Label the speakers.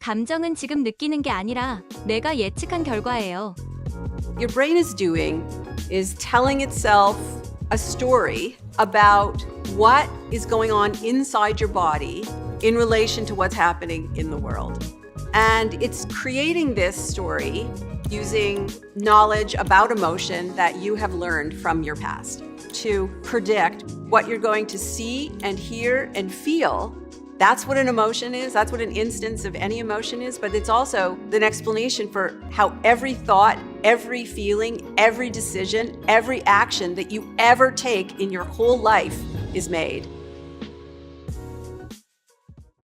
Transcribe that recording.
Speaker 1: 감정은 지금 느끼는 게 아니라 내가 예측한 결과예요.
Speaker 2: Your brain is doing is telling itself a story about what is going on inside your body in relation to what's happening in the world. And it's creating this story using knowledge about emotion that you have learned from your past to predict what you're going to see and hear and feel. That's what an emotion is. That's what an instance of any emotion is. But it's also an explanation for how every thought, every feeling, every decision, every action that you ever take in your whole life is made.